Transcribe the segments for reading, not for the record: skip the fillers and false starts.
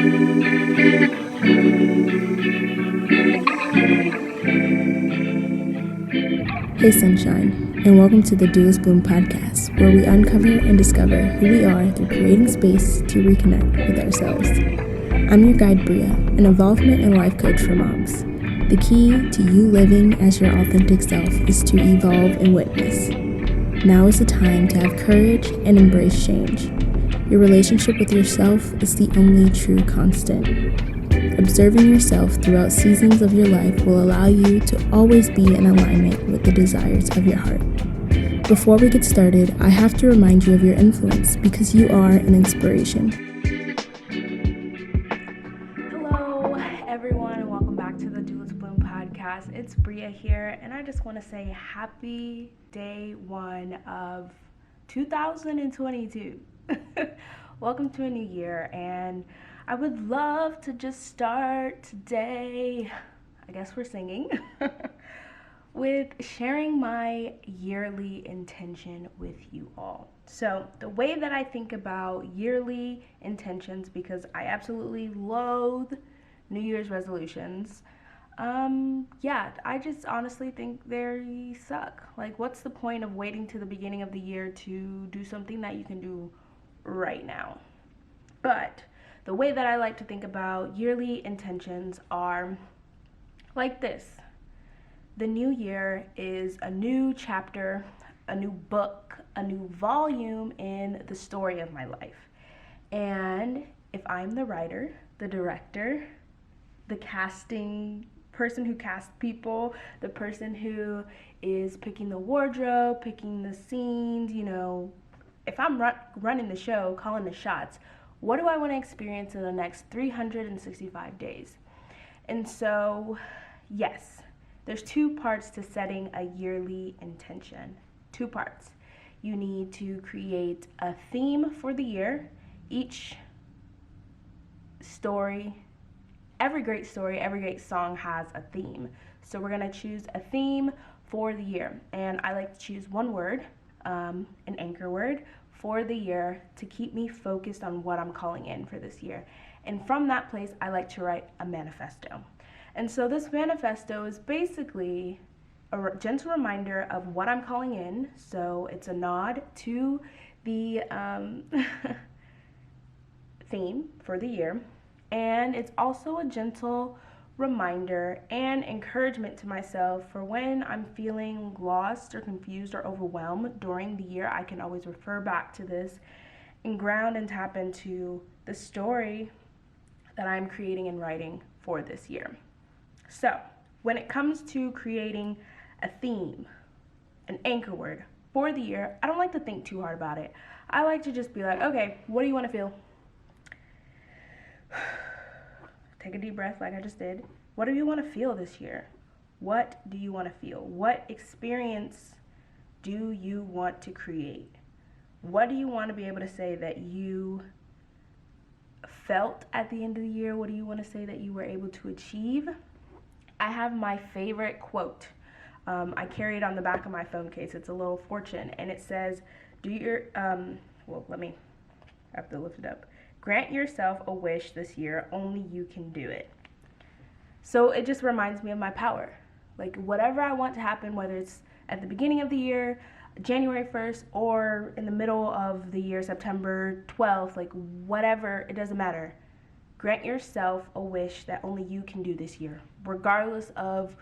Hey Sunshine, and welcome to the Duelist Bloom podcast, where we uncover and discover who we are through creating space to reconnect with ourselves. I'm your guide Bria, an involvement and life coach for moms. The key to you living as your authentic self is to evolve and witness. Now is the time to have courage and embrace change. Your relationship with yourself is the only true constant. Observing yourself throughout seasons of your life will allow you to always be in alignment with the desires of your heart. Before we get started, I have to remind you of your influence because you are an inspiration. Hello, everyone, and welcome back to the Duelist Bloom podcast. It's Bria here, and I just want to say happy day one of 2022. Welcome to a new year, and I would love to just start today, I guess we're singing, with sharing my yearly intention with you all. So the way that I think about yearly intentions, because I absolutely loathe New Year's resolutions, I just honestly think they suck. Like, what's the point of waiting to the beginning of the year to do something that you can do right now? But the way that I like to think about yearly intentions are like this. The new year is a new chapter, a new book, a new volume in the story of my life. And if I'm the writer, the director, the casting person who casts people, the person who is picking the wardrobe, picking the scenes, if I'm running the show, calling the shots, what do I want to experience in the next 365 days? And so, yes, there's two parts to setting a yearly intention. Two parts. You need to create a theme for the year. Each story, every great song has a theme. So we're going to choose a theme for the year. And I like to choose one word, an anchor word, for the year to keep me focused on what I'm calling in for this year. And from that place, I like to write a manifesto. And so this manifesto is basically a gentle reminder of what I'm calling in. So it's a nod to the theme for the year. And it's also a gentle reminder and encouragement to myself for when I'm feeling lost or confused or overwhelmed during the year. I can always refer back to this and ground and tap into the story that I'm creating and writing for this year. So when it comes to creating a theme, an anchor word for the year, I don't like to think too hard about it. I like to just be like, okay, what do you want to feel? Take a deep breath like I just did. What do you want to feel this year? What do you want to feel? What experience do you want to create? What do you want to be able to say that you felt at the end of the year? What do you want to say that you were able to achieve? I have my favorite quote. I carry it on the back of my phone case. It's a little fortune, and it says, I have to lift it up. Grant yourself a wish this year, only you can do it. So it just reminds me of my power. Like, whatever I want to happen, whether it's at the beginning of the year, January 1st, or in the middle of the year, September 12th, like whatever, it doesn't matter. Grant yourself a wish that only you can do this year. Regardless of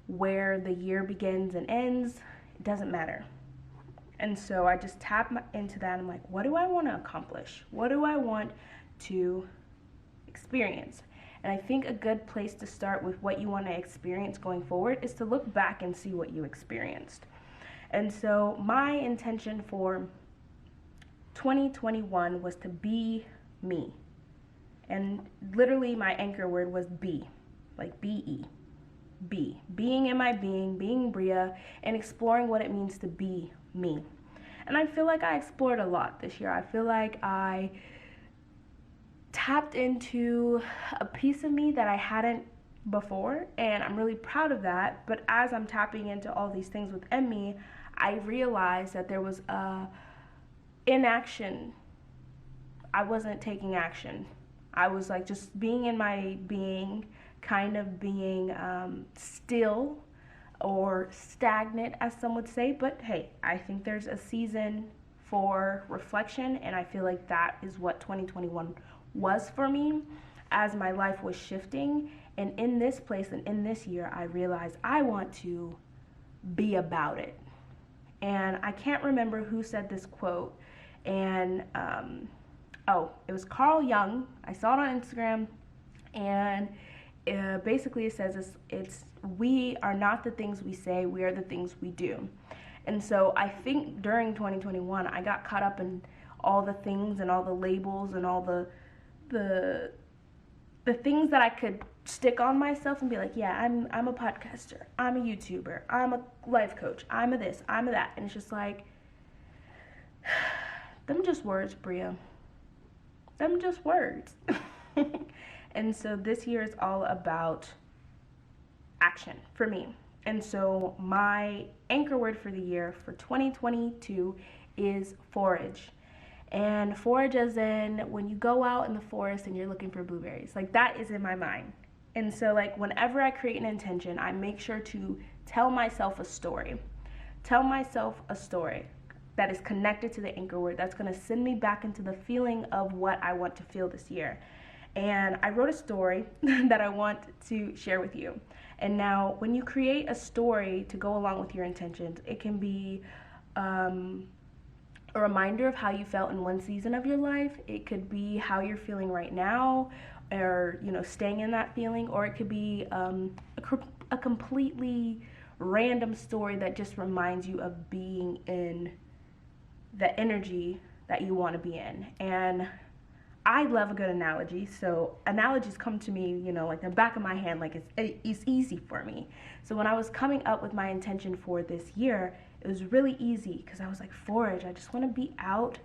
where the year begins and ends, it doesn't matter. And so I just tap into that. I'm like, what do I want to accomplish? What do I want to experience? And I think a good place to start with what you want to experience going forward is to look back and see what you experienced. And so my intention for 2021 was to be me. And literally my anchor word was be, like B-E. Be. Being in my being Bria, and exploring what it means to be me. And I feel like I explored a lot this year. I feel like I tapped into a piece of me that I hadn't before, and I'm really proud of that. But as I'm tapping into all these things within me, I realized that there was inaction. I wasn't taking action I was like just being in my being, kind of being still or stagnant, as some would say. But hey, I think there's a season for reflection, and I feel like that is what 2021 was for me as my life was shifting. And in this place and in this year, I realized I want to be about it. And I can't remember who said this quote, and it was Carl Jung. I saw it on Instagram, and basically it says it's we are not the things we say, we are the things we do. And so I think during 2021 I got caught up in all the things and all the labels and all the things that I could stick on myself and be like, yeah, I'm a podcaster, I'm a YouTuber, I'm a life coach, I'm a this, I'm a that. And it's just like, them just words, Bria. Them just words. And so this year is all about action for me. And so my anchor word for the year for 2022 is forage. And forage as in when you go out in the forest and you're looking for blueberries. Like, that is in my mind. And so like whenever I create an intention, I make sure to tell myself a story. Tell myself a story that is connected to the anchor word that's going to send me back into the feeling of what I want to feel this year. And I wrote a story that I want to share with you. And now when you create a story to go along with your intentions, it can be a reminder of how you felt in one season of your life. It could be how you're feeling right now, or staying in that feeling, or it could be a completely random story that just reminds you of being in the energy that you want to be in. And I love a good analogy, so analogies come to me, like the back of my hand, like it's easy for me. So when I was coming up with my intention for this year, it was really easy because I was like, forage, I just want to be out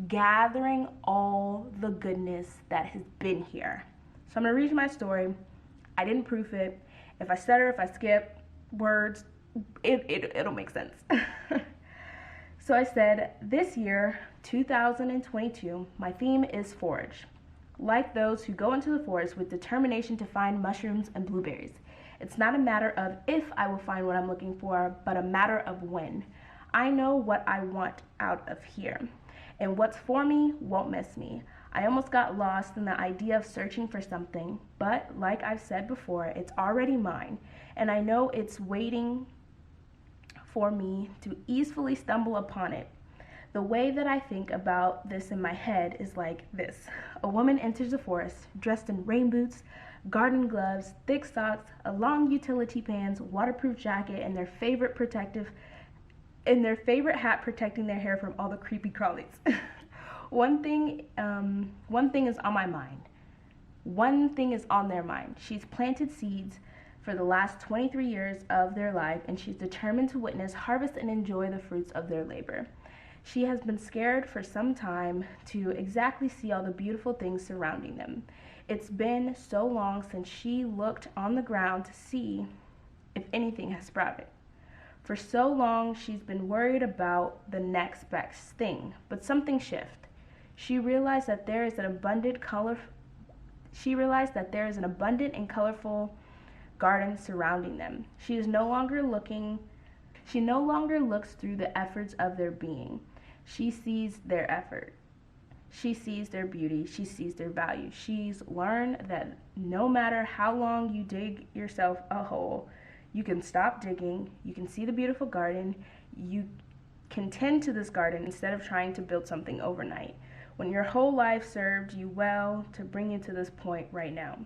gathering all the goodness that has been here. So I'm going to read you my story. I didn't proof it. If I stutter, if I skip words, it'll make sense. So I said, this year, 2022, my theme is forage. Like those who go into the forest with determination to find mushrooms and blueberries. It's not a matter of if I will find what I'm looking for, but a matter of when. I know what I want out of here, and what's for me won't miss me. I almost got lost in the idea of searching for something, but like I've said before, it's already mine, and I know it's waiting for me to easily stumble upon it. The way that I think about this in my head is like this. A woman enters the forest dressed in rain boots, garden gloves, thick socks, a long utility pants, waterproof jacket, and their favorite hat protecting their hair from all the creepy crawlies. One thing is on my mind. One thing is on their mind. She's planted seeds for the last 23 years of their life, and she's determined to witness, harvest, and enjoy the fruits of their labor. She has been scared for some time to exactly see all the beautiful things surrounding them. It's been so long since she looked on the ground to see if anything has sprouted. For so long, she's been worried about the next best thing, but something shifted. She realized that there is an abundant and colorful garden surrounding them. She no longer looks through the efforts of their being. She sees their effort. She sees their beauty. She sees their value. She's learned that no matter how long you dig yourself a hole, you can stop digging, you can see the beautiful garden, you can tend to this garden instead of trying to build something overnight, when your whole life served you well to bring you to this point right now.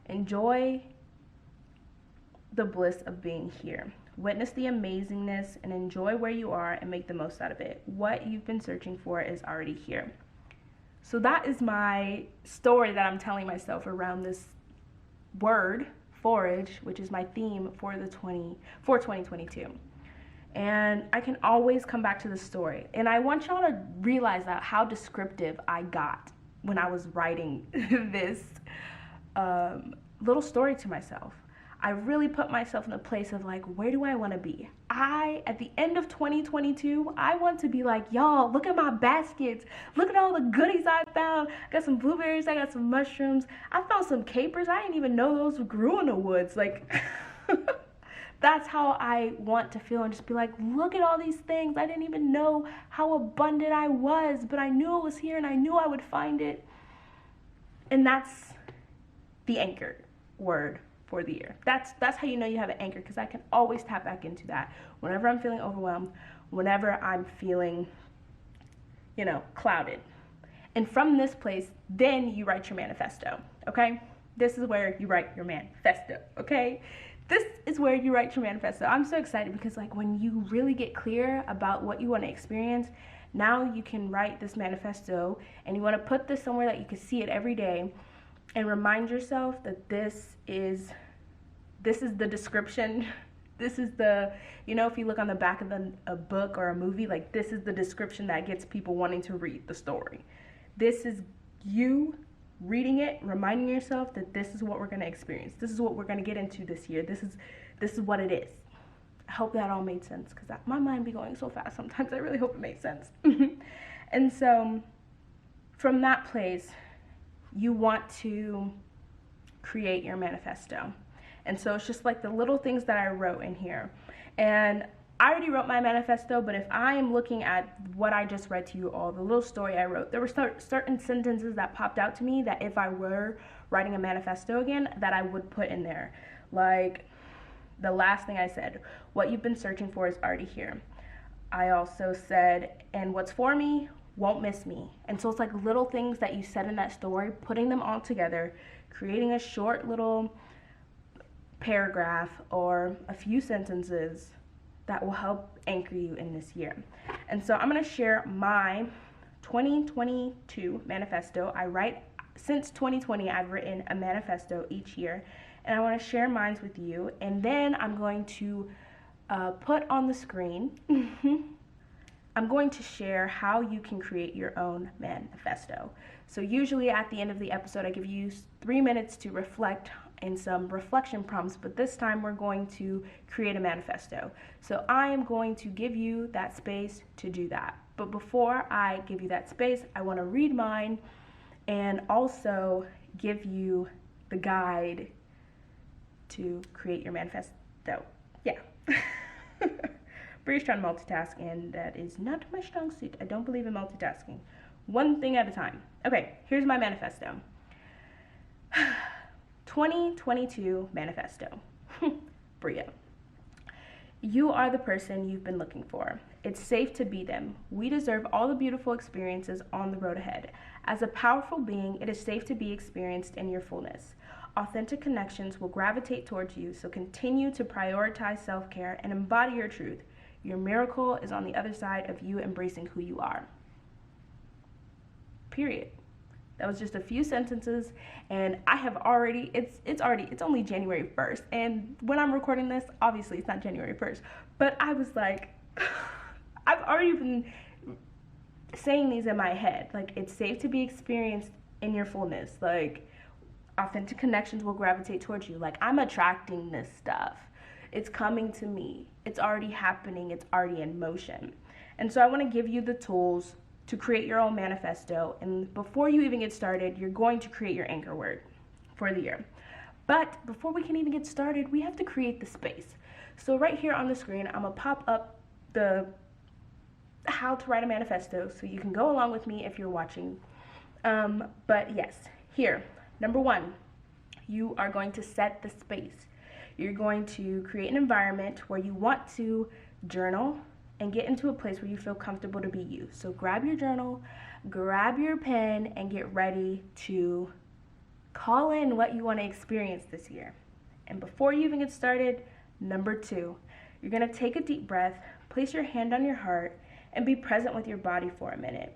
Enjoy the bliss of being here. Witness the amazingness and enjoy where you are and make the most out of it. What you've been searching for is already here. So that is my story that I'm telling myself around this word, forage, which is my theme for 2022. And I can always come back to the story. And I want y'all to realize that how descriptive I got when I was writing this little story to myself. I really put myself in the place of like, where do I want to be? At the end of 2022, I want to be like, y'all, look at my baskets. Look at all the goodies I found. I got some blueberries, I got some mushrooms. I found some capers. I didn't even know those grew in the woods. Like, that's how I want to feel, and just be like, look at all these things. I didn't even know how abundant I was, but I knew it was here and I knew I would find it. And that's the anchor word for the year. That's how you know you have an anchor, because I can always tap back into that whenever I'm feeling overwhelmed, whenever I'm feeling, clouded. And from this place, then you write your manifesto, okay? This is where you write your manifesto, okay? This is where you write your manifesto. I'm so excited because like when you really get clear about what you want to experience, now you can write this manifesto, and you want to put this somewhere that you can see it every day and remind yourself that this is the description. This is the, if you look on the back of a book or a movie, like this is the description that gets people wanting to read the story. This is you reading it, reminding yourself that this is what we're going to experience. This is what we're going to get into this year. This is what it is. I hope that all made sense, because my mind be going so fast sometimes. I really hope it made sense. And so from that place, you want to create your manifesto. And so it's just like the little things that I wrote in here. And I already wrote my manifesto, but if I am looking at what I just read to you all, the little story I wrote, there were certain sentences that popped out to me that if I were writing a manifesto again, that I would put in there. Like the last thing I said, what you've been searching for is already here. I also said, and what's for me won't miss me. And so it's like little things that you said in that story, putting them all together, creating a short little paragraph or a few sentences that will help anchor you in this year. And so I'm going to share my 2022 manifesto. Since 2020, I've written a manifesto each year, and I want to share mine with you. And then I'm going to put on the screen, I'm going to share how you can create your own manifesto. So usually at the end of the episode, I give you 3 minutes to reflect and some reflection prompts, but this time we're going to create a manifesto. So I am going to give you that space to do that. But before I give you that space, I want to read mine and also give you the guide to create your manifesto. Yeah. Bree's trying to multitask, and that is not my strong suit. I don't believe in multitasking. One thing at a time. Okay, here's my manifesto. 2022 manifesto. Bria. You are the person you've been looking for. It's safe to be them. We deserve all the beautiful experiences on the road ahead. As a powerful being, it is safe to be experienced in your fullness. Authentic connections will gravitate towards you, so continue to prioritize self-care and embody your truth. Your miracle is on the other side of you embracing who you are. Period. That was just a few sentences, and I have already, it's only January 1st, and when I'm recording this, obviously it's not January 1st, but I was like, I've already been saying these in my head, like, it's safe to be experienced in your fullness, like, authentic connections will gravitate towards you, like, I'm attracting this stuff, it's coming to me, it's already happening, it's already in motion. And so I want to give you the tools to create your own manifesto, and before you even get started, you're going to create your anchor word for the year. But before we can even get started, we have to create the space. So right here on the screen, I'm gonna pop up the how to write a manifesto, so you can go along with me if you're watching. But yes, here, number 1, you are going to set the space. You're going to create an environment where you want to journal and get into a place where you feel comfortable to be you. So grab your journal, grab your pen, and get ready to call in what you want to experience this year. And before you even get started, number 2, you're gonna take a deep breath, place your hand on your heart, and be present with your body for a minute.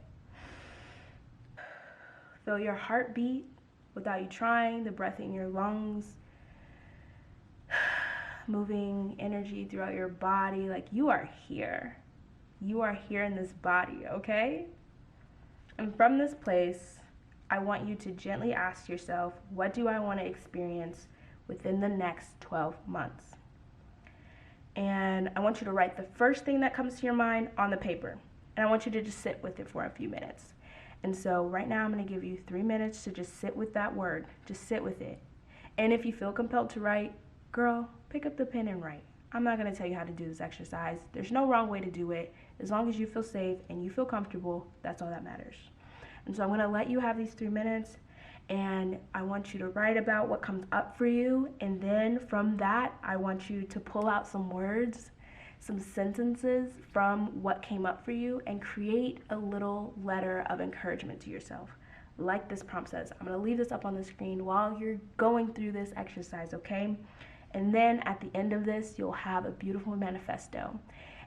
Feel your heartbeat without you trying, the breath in your lungs, moving energy throughout your body, like you are here. You are here in this body, okay? And from this place, I want you to gently ask yourself, what do I want to experience within the next 12 months. And I want you to write the first thing that comes to your mind on the paper. And I want you to just sit with it for a few minutes. And so right now I'm going to give you 3 minutes to just sit with that word. Just sit with it. And if you feel compelled to write, girl, pick up the pen and write. I'm not going to tell you how to do this exercise. There's no wrong way to do it. As long as you feel safe and you feel comfortable, that's all that matters. And so I'm going to let you have these 3 minutes, and I want you to write about what comes up for you. And then from that, I want you to pull out some words, some sentences from what came up for you, and create a little letter of encouragement to yourself. Like this prompt says. I'm going to leave this up on the screen while you're going through this exercise, okay? And then at the end of this, you'll have a beautiful manifesto.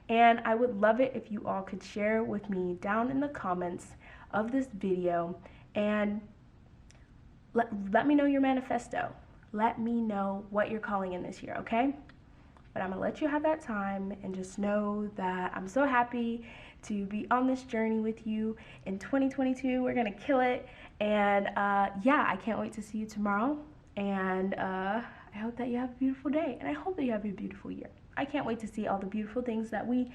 And I would love it if you all could share with me down in the comments of this video, and let me know your manifesto. Let me know what you're calling in this year, okay? But I'm going to let you have that time, and just know that I'm so happy to be on this journey with you in 2022. We're going to kill it. And yeah, I can't wait to see you tomorrow. And I hope that you have a beautiful day. And I hope that you have a beautiful year. I can't wait to see all the beautiful things that we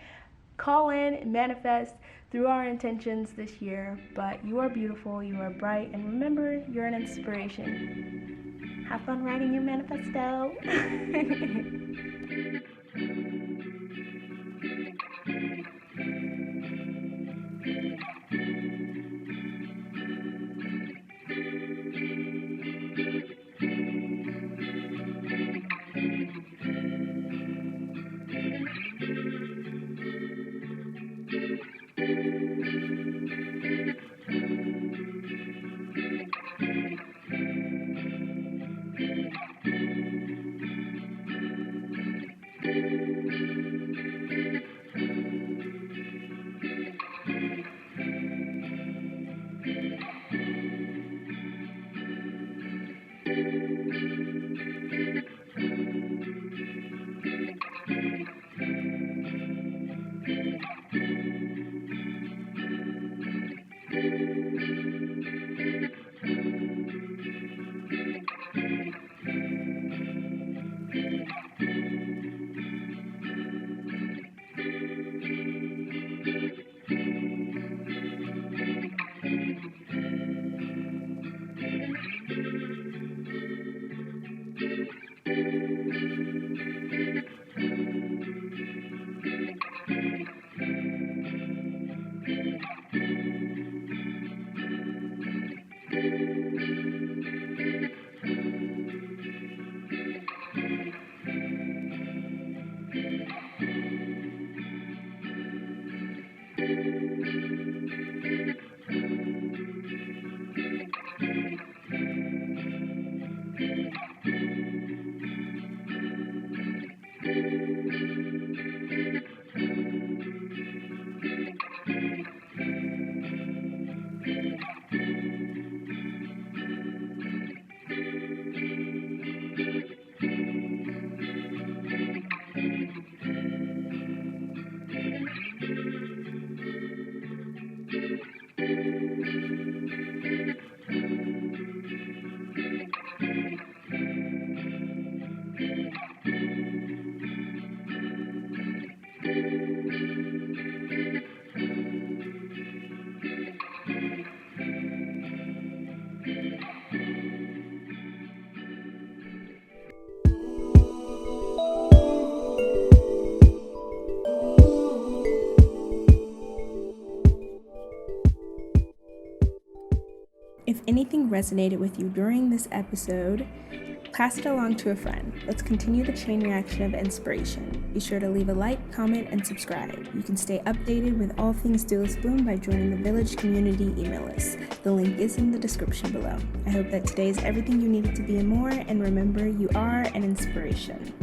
call in and manifest through our intentions this year. But you are beautiful, you are bright, and remember, you're an inspiration. Have fun writing your manifesto. If anything resonated with you during this episode, pass it along to a friend. Let's continue the chain reaction of inspiration. Be sure to leave a like, comment, and subscribe. You can stay updated with all things Duelist Bloom by joining the Village community email list. The link is in the description below. I hope that today is everything you needed to be and more, and remember, you are an inspiration.